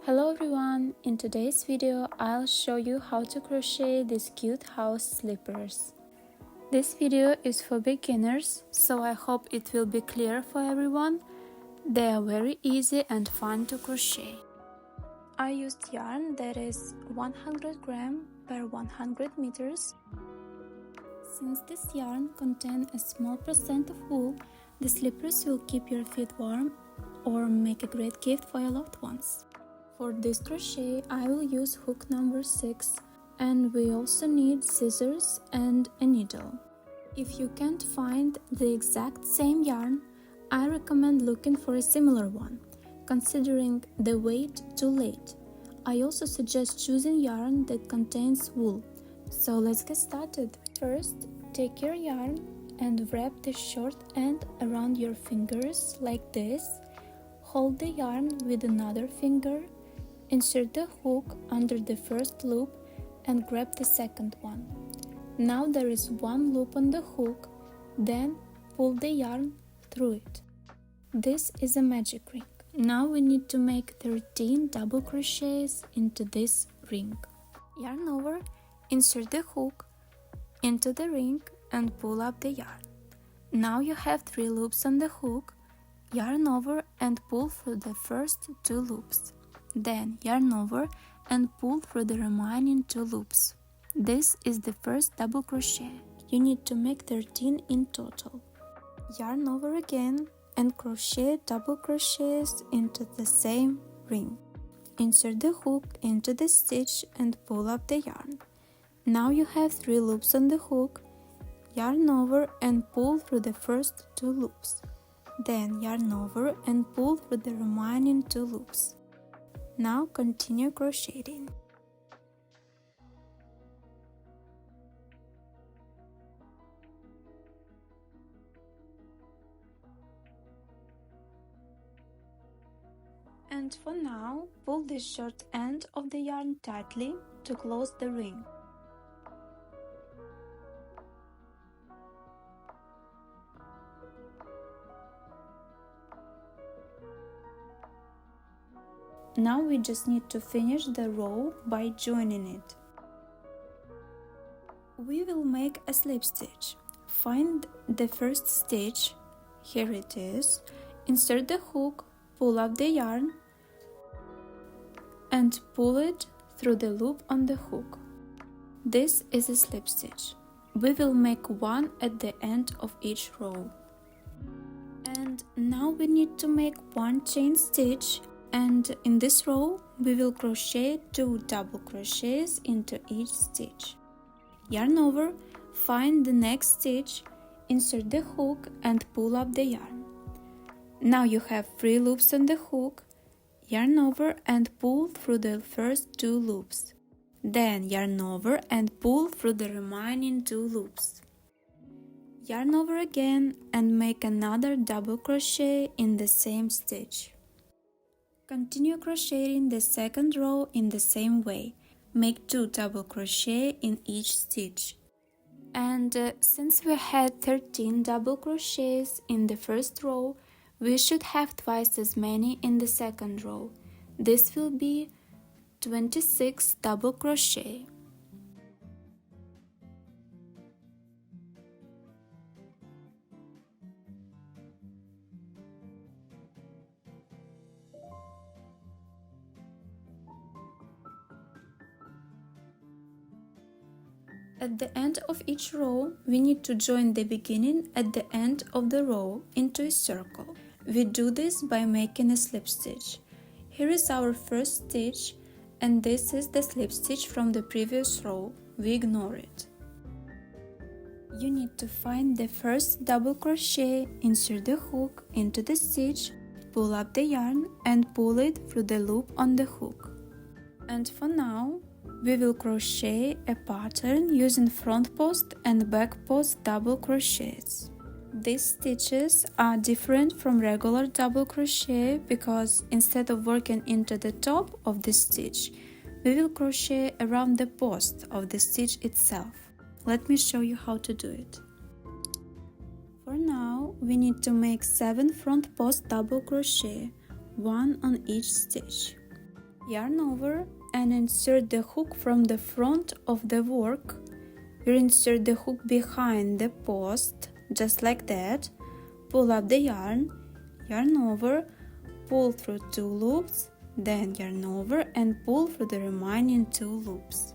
Hello everyone, in today's video I'll show you how to crochet these cute house slippers. This video is for beginners, so I hope it will be clear for everyone. They are very easy and fun to crochet. I used yarn that is 100 gram per 100 meters. Since this yarn contains a small percent of wool, the slippers will keep your feet warm or make a great gift for your loved ones. For this crochet, I will use hook number 6, and we also need scissors and a needle. If you can't find the exact same yarn, I recommend looking for a similar one, considering the weight too late. I also suggest choosing yarn that contains wool. So let's get started. First, take your yarn and wrap the short end around your fingers like this. Hold the yarn with another finger. Insert the hook under the first loop and grab the second one. Now there is one loop on the hook, then pull the yarn through it. This is a magic ring. Now we need to make 13 double crochets into this ring. Yarn over, insert the hook into the ring and pull up the yarn. Now you have 3 loops on the hook. Yarn over and pull through the first 2 loops. Then yarn over and pull through the remaining 2 loops. This is the first double crochet. You need to make 13 in total. Yarn over again and crochet double crochets into the same ring. Insert the hook into the stitch and pull up the yarn. Now you have 3 loops on the hook. Yarn over and pull through the first 2 loops. Then yarn over and pull through the remaining 2 loops. Now continue crocheting. And for now, pull the short end of the yarn tightly to close the ring. Now we just need to finish the row by joining it. We will make a slip stitch. Find the first stitch, here it is, insert the hook, pull up the yarn and pull it through the loop on the hook. This is a slip stitch. We will make one at the end of each row. And now we need to make one chain stitch. And in this row, we will crochet 2 double crochets into each stitch. Yarn over, find the next stitch, insert the hook and pull up the yarn. Now you have 3 loops on the hook. Yarn over and pull through the first 2 loops. Then yarn over and pull through the remaining 2 loops. Yarn over again and make another double crochet in the same stitch. Continue crocheting the second row in the same way. Make 2 double crochet in each stitch. And since we had 13 double crochets in the first row, we should have twice as many in the second row. This will be 26 double crochet. At the end of each row, we need to join the beginning at the end of the row into a circle. We do this by making a slip stitch. Here is our first stitch, and this is the slip stitch from the previous row. We ignore it. You need to find the first double crochet, insert the hook into the stitch, pull up the yarn and pull it through the loop on the hook. And for now, we will crochet a pattern using front post and back post double crochets. These stitches are different from regular double crochet because instead of working into the top of the stitch, we will crochet around the post of the stitch itself. Let me show you how to do it. For now, we need to make 7 front post double crochet, 1 on each stitch. Yarn over and insert the hook from the front of the work. We insert the hook behind the post, just like that. Pull up the yarn, yarn over, pull through 2 loops, then yarn over and pull through the remaining 2 loops.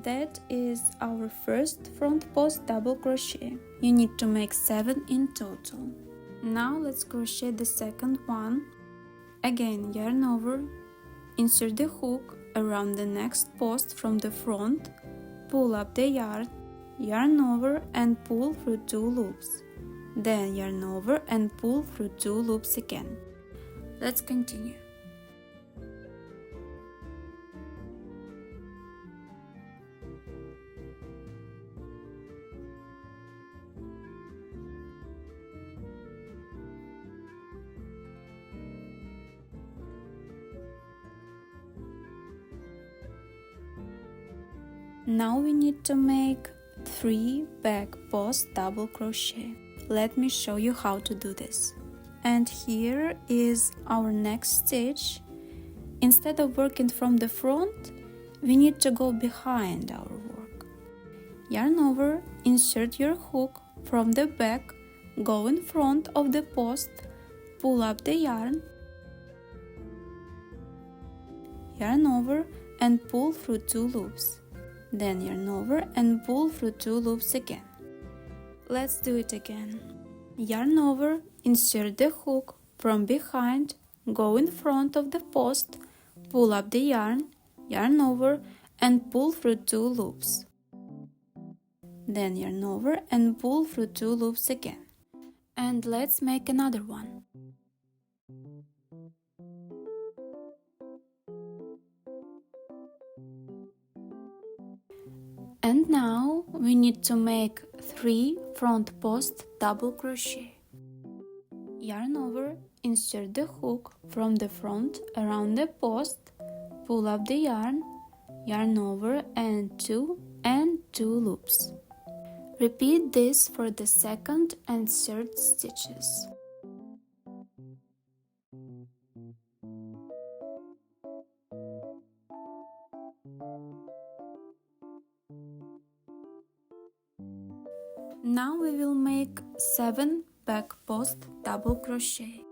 That is our first front post double crochet. You need to make 7 in total. Now let's crochet the second one. Again, yarn over, insert the hook around the next post from the front, pull up the yarn, yarn over and pull through 2 loops. Then yarn over and pull through 2 loops again. Let's continue. Now we need to make 3 back post double crochet. Let me show you how to do this. And here is our next stitch. Instead of working from the front, we need to go behind our work. Yarn over, insert your hook from the back, go in front of the post, pull up the yarn, yarn over and pull through 2 loops. Then yarn over and pull through 2 loops again. Let's do it again. Yarn over, insert the hook from behind, go in front of the post, pull up the yarn, yarn over and pull through 2 loops. Then yarn over and pull through 2 loops again. And let's make another one. And now we need to make 3 front post double crochet. Yarn over, insert the hook from the front around the post, pull up the yarn, yarn over and 2 loops. Repeat this for the second and third stitches. Now we will make 7 back post double crochet.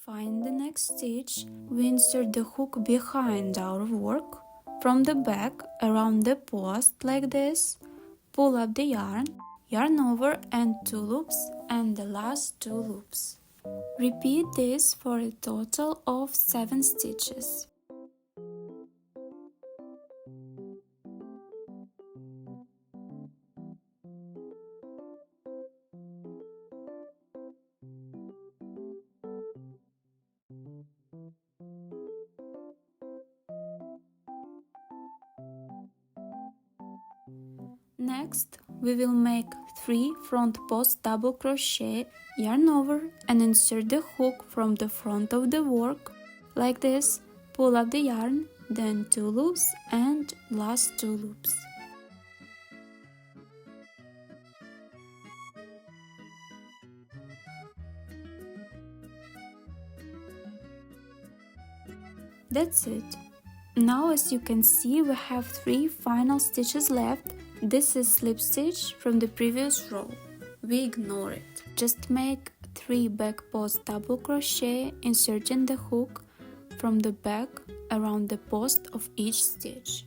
Find the next stitch, we insert the hook behind our work, from the back around the post like this, pull up the yarn, yarn over and 2 loops and the last 2 loops. Repeat this for a total of 7 stitches. Next, we will make 3 front post double crochet, yarn over and insert the hook from the front of the work, like this, pull up the yarn, then 2 loops and last 2 loops. That's it. Now as you can see, we have 3 final stitches left. This is slip stitch from the previous row. We ignore it. Just make 3 back post double crochet, inserting the hook from the back around the post of each stitch.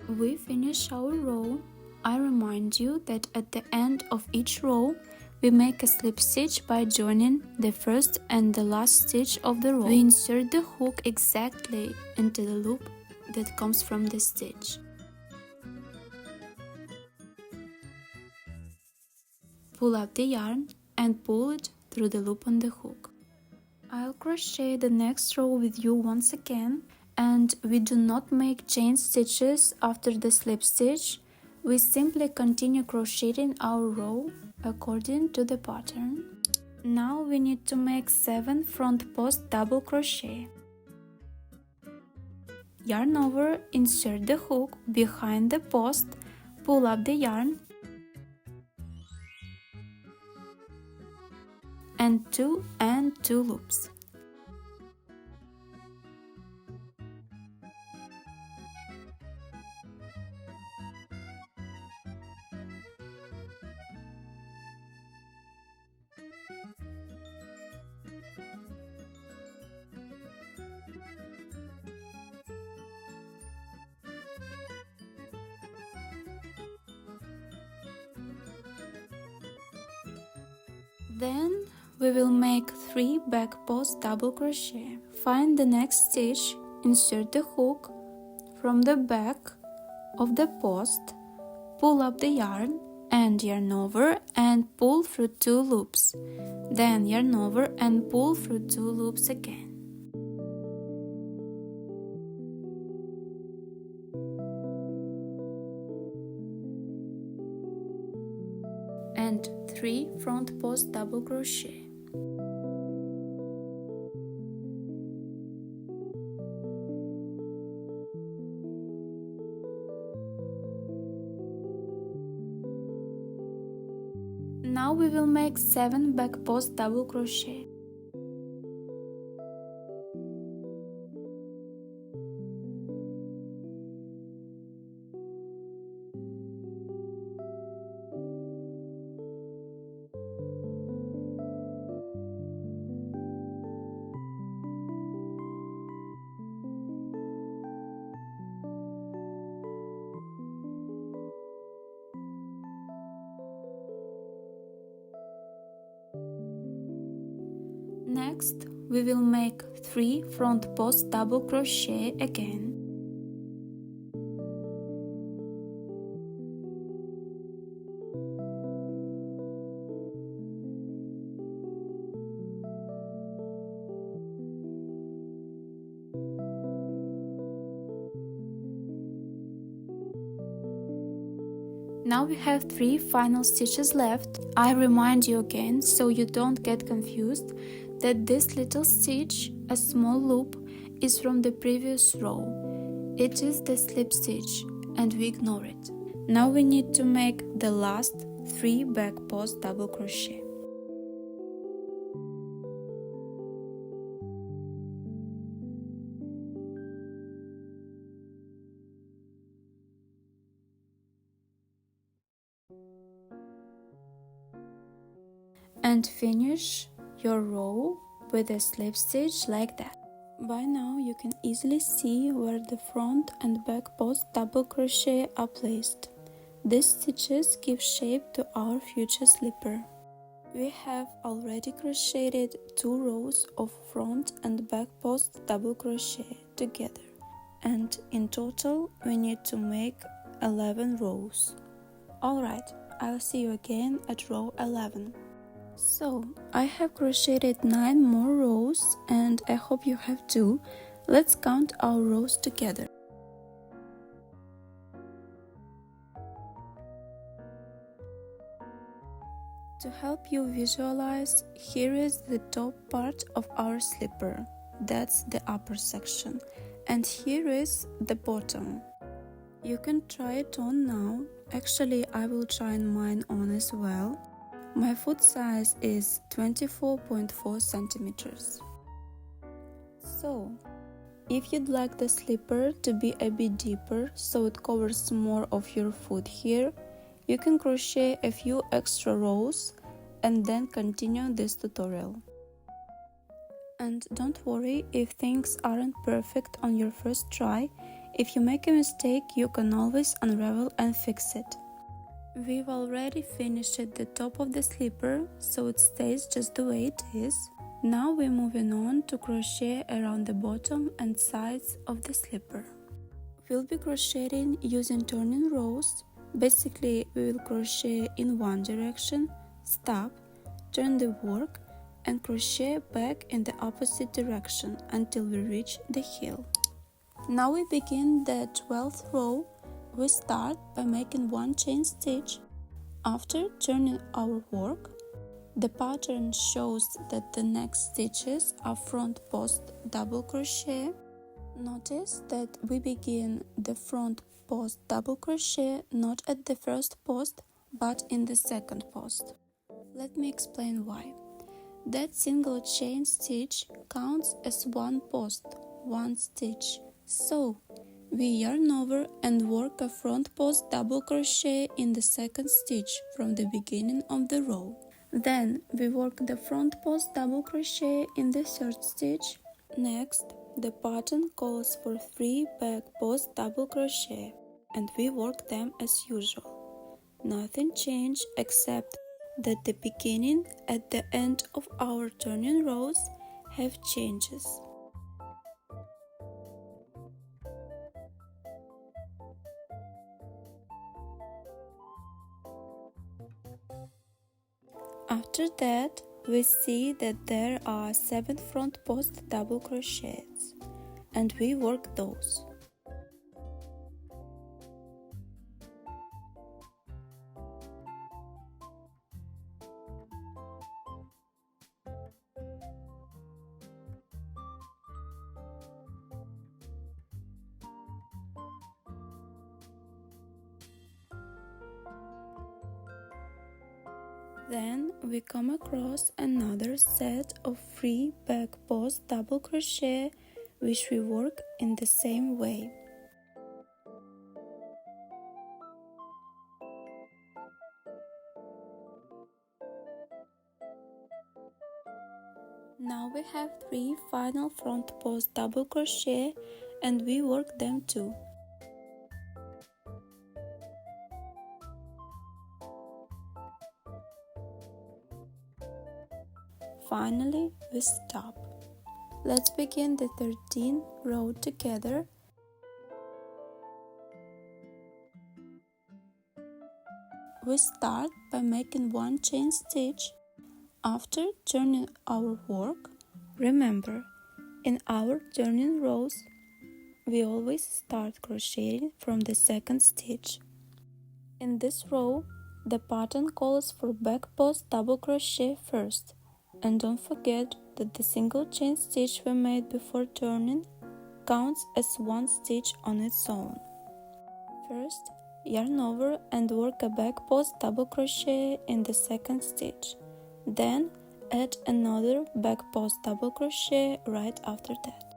We finish our row. I remind you that at the end of each row, we make a slip stitch by joining the first and the last stitch of the row. We insert the hook exactly into the loop that comes from the stitch. Pull up the yarn and pull it through the loop on the hook. I'll crochet the next row with you once again, and we do not make chain stitches after the slip stitch. We simply continue crocheting our row according to the pattern. Now we need to make 7 front post double crochet. Yarn over, insert the hook behind the post, pull up the yarn and 2 and 2 loops. Then we will make 3 back post double crochet. Find the next stitch, insert the hook from the back of the post, pull up the yarn and yarn over and pull through 2 loops. Then yarn over and pull through 2 loops again. And 3 front post double crochet. Now we will make 7 back post double crochet. Next, we will make 3 front post double crochet again. Now we have 3 final stitches left. I remind you again, so you don't get confused, that this little stitch, a small loop, is from the previous row. It is the slip stitch and we ignore it. Now we need to make the last 3 back post double crochet. And finish your row with a slip stitch like that. By now you can easily see where the front and back post double crochet are placed. These stitches give shape to our future slipper. We have already crocheted 2 rows of front and back post double crochet together, and in total we need to make 11 rows. Alright, I'll see you again at row 11. So, I have crocheted 9 more rows and I hope you have too. Let's count our rows together. To help you visualize, here is the top part of our slipper. That's the upper section. And here is the bottom. You can try it on now. Actually, I will try mine on as well. My foot size is 24.4 centimeters. So, if you'd like the slipper to be a bit deeper so it covers more of your foot here, you can crochet a few extra rows and then continue this tutorial. And don't worry if things aren't perfect on your first try. If you make a mistake, you can always unravel and fix it. We've already finished at the top of the slipper, so it stays just the way it is. Now we're moving on to crochet around the bottom and sides of the slipper. We'll be crocheting using turning rows. Basically, we will crochet in one direction, stop, turn the work, and crochet back in the opposite direction until we reach the heel. Now we begin the 12th row. We start by making 1 chain stitch. After turning our work, the pattern shows that the next stitches are front post double crochet. Notice that we begin the front post double crochet not at the first post but in the second post. Let me explain why. That single chain stitch counts as one post, one stitch. So, we yarn over and work a front post double crochet in the second stitch from the beginning of the row. Then we work the front post double crochet in the third stitch. Next, the pattern calls for 3 back post double crochet and we work them as usual. Nothing changed except that the beginning and the end of our turning rows have changes. After that, we see that there are 7 front post double crochets, and we work those. Then we come across another set of 3 back post double crochet which we work in the same way. Now we have 3 final front post double crochet and we work them too. Finally, we stop. Let's begin the 13th row together. We start by making one chain stitch. After turning our work, remember, in our turning rows, we always start crocheting from the second stitch. In this row, the pattern calls for back post double crochet first. And don't forget that the single chain stitch we made before turning counts as one stitch on its own. First, yarn over and work a back post double crochet in the second stitch. Then, add another back post double crochet right after that.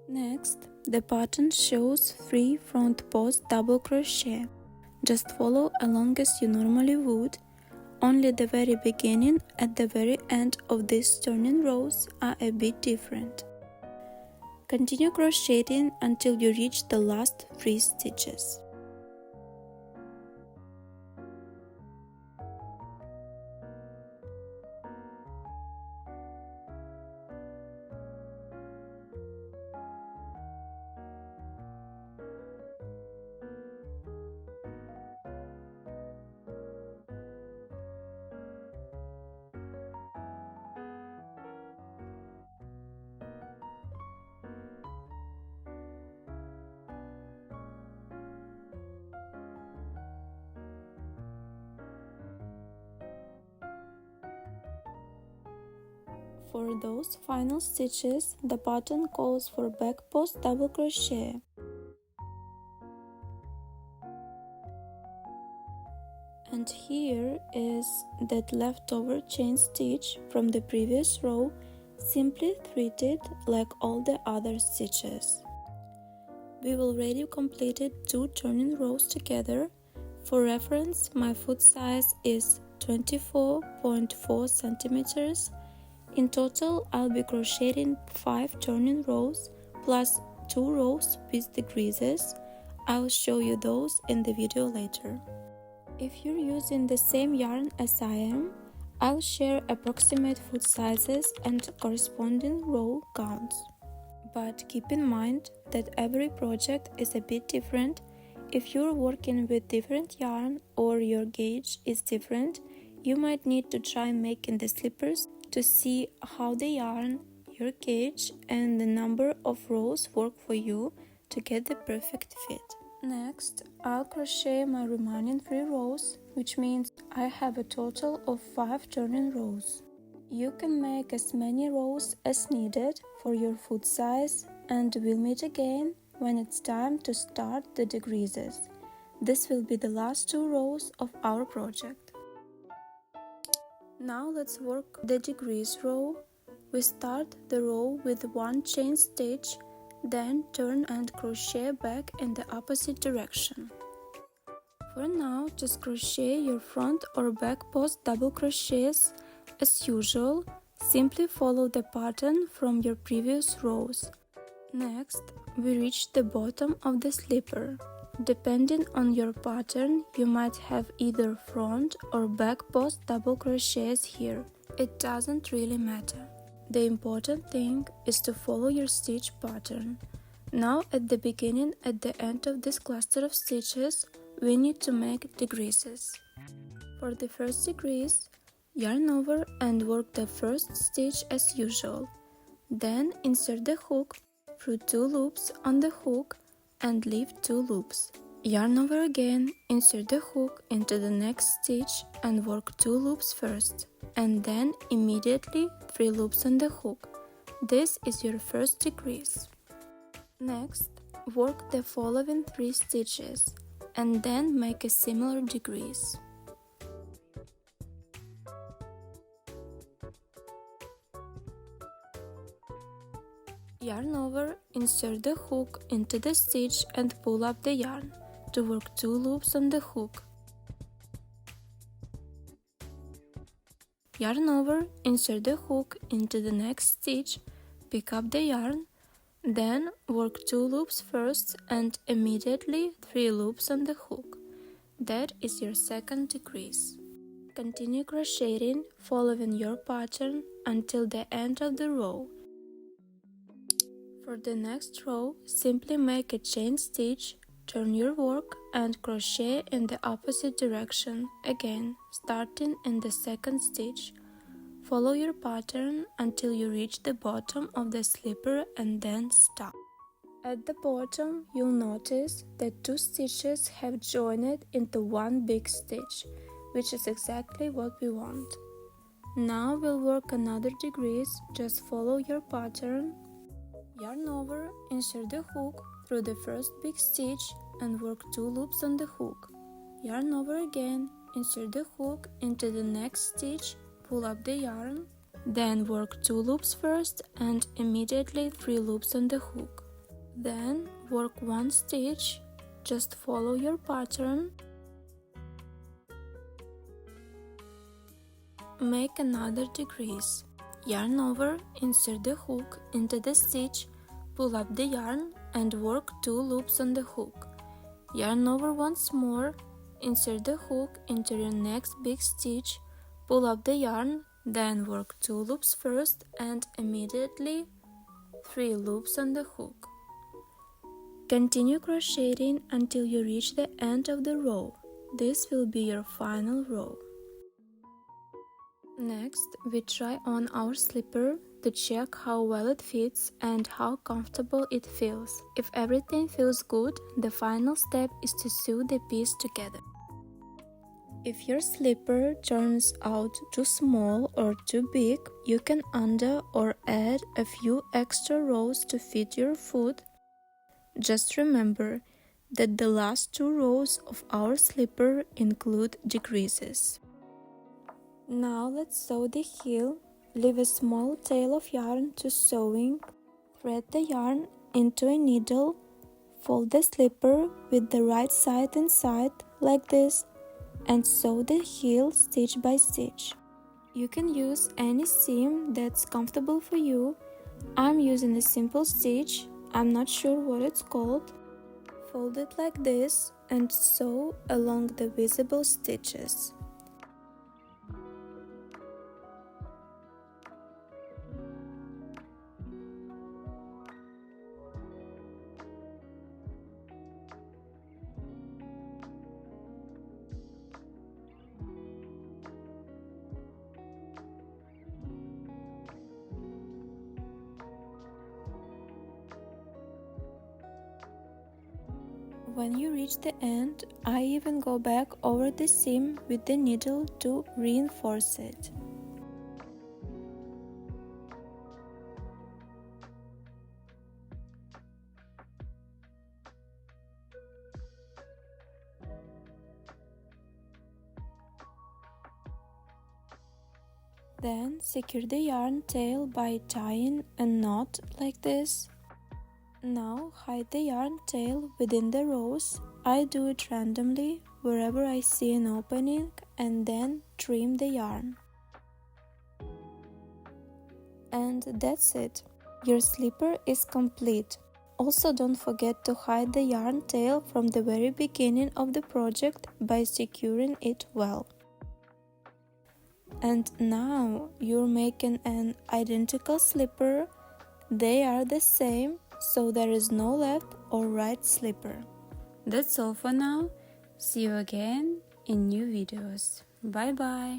Next, the pattern shows 3 front post double crochet. Just follow along as you normally would. Only the very beginning and the very end of these turning rows are a bit different. Continue crocheting until you reach the last 3 stitches. For those final stitches, the pattern calls for back post double crochet. And here is that leftover chain stitch from the previous row, simply treated like all the other stitches. We've already completed 2 turning rows together. For reference, my foot size is 24.4 centimeters. In total, I'll be crocheting 5 turning rows plus 2 rows with decreases. I'll show you those in the video later. If you're using the same yarn as I am, I'll share approximate foot sizes and corresponding row counts. But keep in mind that every project is a bit different. If you're working with different yarn or your gauge is different, you might need to try making the slippers to see how the yarn, your gauge, and the number of rows work for you to get the perfect fit. Next, I'll crochet my remaining 3 rows, which means I have a total of 5 turning rows. You can make as many rows as needed for your foot size, and we'll meet again when it's time to start the decreases. This will be the last 2 rows of our project. Now let's work the degrees row. We start the row with one chain stitch, then turn and crochet back in the opposite direction. For now, just crochet your front or back post double crochets as usual. Simply follow the pattern from your previous rows. Next, we reach the bottom of the slipper. Depending on your pattern, you might have either front or back post double crochets here. It doesn't really matter. The important thing is to follow your stitch pattern. Now at the beginning, at the end of this cluster of stitches, we need to make decreases. For the first decrease, yarn over and work the first stitch as usual. Then insert the hook through 2 loops on the hook and leave 2 loops. Yarn over again, insert the hook into the next stitch and work 2 loops first, and then immediately 3 loops on the hook. This is your first decrease. Next, work the following 3 stitches and then make a similar decrease. Yarn over, insert the hook into the stitch and pull up the yarn to work 2 loops on the hook. Yarn over, insert the hook into the next stitch, pick up the yarn, then work 2 loops first and immediately 3 loops on the hook. That is your second decrease. Continue crocheting following your pattern until the end of the row. For the next row, simply make a chain stitch, turn your work and crochet in the opposite direction, again starting in the second stitch. Follow your pattern until you reach the bottom of the slipper and then stop. At the bottom, you'll notice that 2 stitches have joined into one big stitch, which is exactly what we want. Now we'll work another decrease, just follow your pattern. Yarn over, insert the hook through the first big stitch and work 2 loops on the hook. Yarn over again, insert the hook into the next stitch, pull up the yarn, then work 2 loops first and immediately 3 loops on the hook. Then work 1 stitch, just follow your pattern. Make another decrease. Yarn over, insert the hook into the stitch, pull up the yarn and work 2 loops on the hook. Yarn over once more, insert the hook into your next big stitch, pull up the yarn, then work 2 loops first and immediately 3 loops on the hook. Continue crocheting until you reach the end of the row. This will be your final row. Next, we try on our slipper to check how well it fits and how comfortable it feels. If everything feels good, the final step is to sew the piece together. If your slipper turns out too small or too big, you can undo or add a few extra rows to fit your foot. Just remember that the last 2 rows of our slipper include decreases. Now let's sew the heel. Leave a small tail of yarn to sewing. Thread the yarn into a needle. Fold the slipper with the right side inside like this and sew the heel stitch by stitch. You can use any seam that's comfortable for you. I'm using a simple stitch. I'm not sure what it's called. Fold it like this and sew along the visible stitches. When you reach the end, I even go back over the seam with the needle to reinforce it. Then secure the yarn tail by tying a knot like this. Now hide the yarn tail within the rows. I do it randomly wherever I see an opening and then trim the yarn. And that's it. Your slipper is complete. Also, don't forget to hide the yarn tail from the very beginning of the project by securing it well. And now you're making an identical slipper. They are the same, so there is no left or right slipper. That's all for now. See you again in new videos. Bye bye.